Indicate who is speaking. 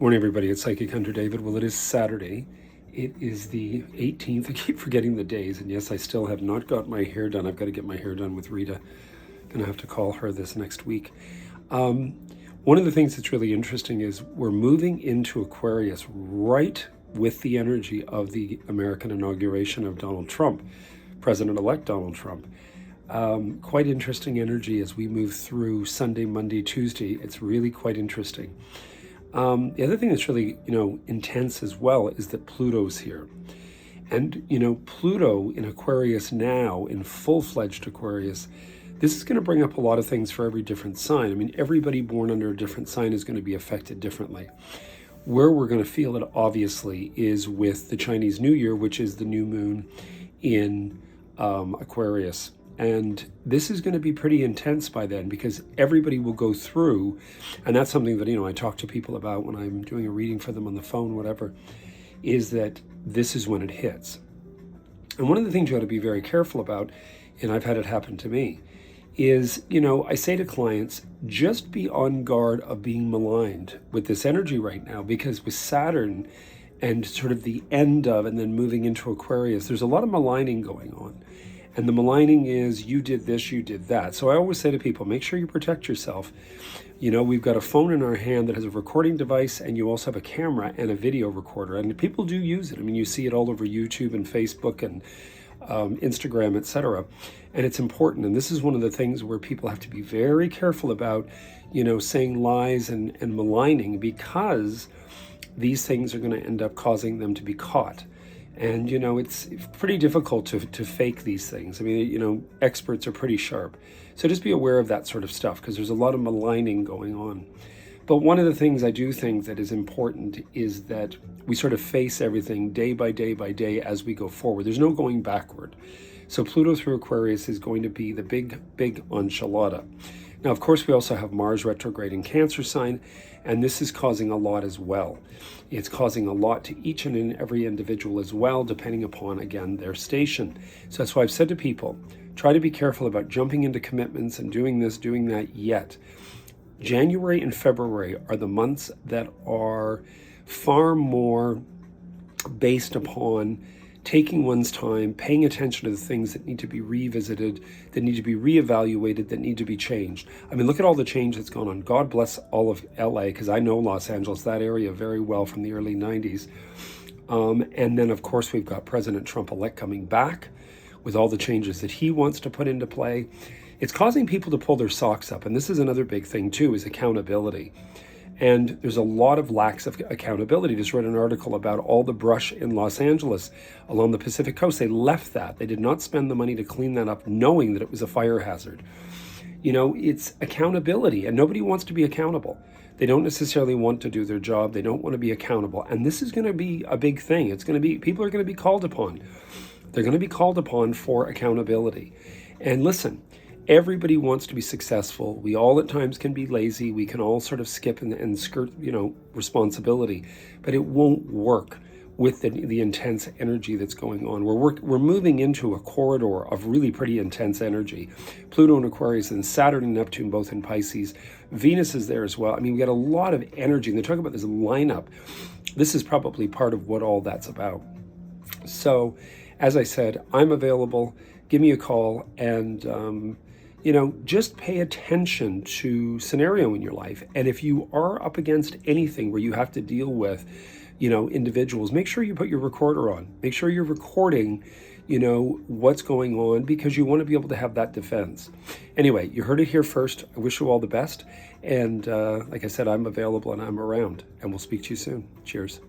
Speaker 1: Morning, everybody. It's Psychic Hunter David. Well, it is Saturday. It is the 18th. I keep forgetting the days. And yes, I still have not got my hair done. I've got to get my hair done with Rita. Going to have to call her this next week. One of the things that's really interesting is we're moving into Aquarius right with the energy of the American inauguration of Donald Trump, President-elect Donald Trump. Quite interesting energy as we move through Sunday, Monday, Tuesday. It's really quite interesting. The other thing that's really, intense as well is that Pluto's here. And, Pluto in Aquarius now, in full-fledged Aquarius, this is going to bring up a lot of things for every different sign. I mean, everybody born under a different sign is going to be affected differently. Where we're going to feel it, obviously, is with the Chinese New Year, which is the new moon in Aquarius. And this is going to be pretty intense by then because everybody will go through, and that's something that, I talk to people about when I'm doing a reading for them on the phone, whatever, is that this is when it hits. And one of the things you ought to be very careful about, and I've had it happen to me, is, I say to clients, just be on guard of being maligned with this energy right now, because with Saturn and sort of the end of and then moving into Aquarius, there's a lot of maligning going on. And the maligning is, you did this, you did that. So I always say to people, make sure you protect yourself. We've got a phone in our hand that has a recording device, and you also have a camera and a video recorder. And people do use it. I mean, you see it all over YouTube and Facebook and Instagram, etc. And it's important. And this is one of the things where people have to be very careful about, saying lies and maligning, because these things are going to end up causing them to be caught. And, it's pretty difficult to fake these things. I mean, experts are pretty sharp. So just be aware of that sort of stuff, because there's a lot of maligning going on. But one of the things I do think that is important is that we sort of face everything day by day by day as we go forward. There's no going backward. So Pluto through Aquarius is going to be the big enchilada. Now, of course, we also have Mars retrograde in Cancer sign, and this is causing a lot as well. It's causing a lot to each and every individual as well, depending upon, again, their station. So that's why I've said to people, try to be careful about jumping into commitments and doing this, doing that yet. January and February are the months that are far more based upon taking one's time, paying attention to the things that need to be revisited, that need to be reevaluated, that need to be changed. I mean, look at all the change that's gone on. God bless all of LA, because I know Los Angeles, that area very well from the early 90s. And then, of course, we've got President Trump-elect coming back with all the changes that he wants to put into play. It's causing people to pull their socks up. And this is another big thing, too, is accountability. And there's a lot of lacks of accountability. Just read an article about all the brush in Los Angeles along the Pacific coast. They left that. They did not spend the money to clean that up, knowing that it was a fire hazard. It's accountability, and nobody wants to be accountable. They don't necessarily want to do their job. They don't want to be accountable. And this is going to be a big thing. People are going to be called upon. They're going to be called upon for accountability. And listen, everybody wants to be successful. We all at times can be lazy. We can all sort of skip and skirt, responsibility, but it won't work with the intense energy that's going on. We're moving into a corridor of really pretty intense energy. Pluto in Aquarius and Saturn and Neptune both in Pisces. Venus is there as well. I mean, we got a lot of energy, and they talk about this lineup. This is probably part of what all that's about. So, as I said, I'm available. Give me a call, and just pay attention to scenario in your life. And if you are up against anything where you have to deal with, individuals, make sure you put your recorder on. Make sure you're recording, what's going on, because you want to be able to have that defense. Anyway, you heard it here first. I wish you all the best. And like I said, I'm available and I'm around, and we'll speak to you soon. Cheers.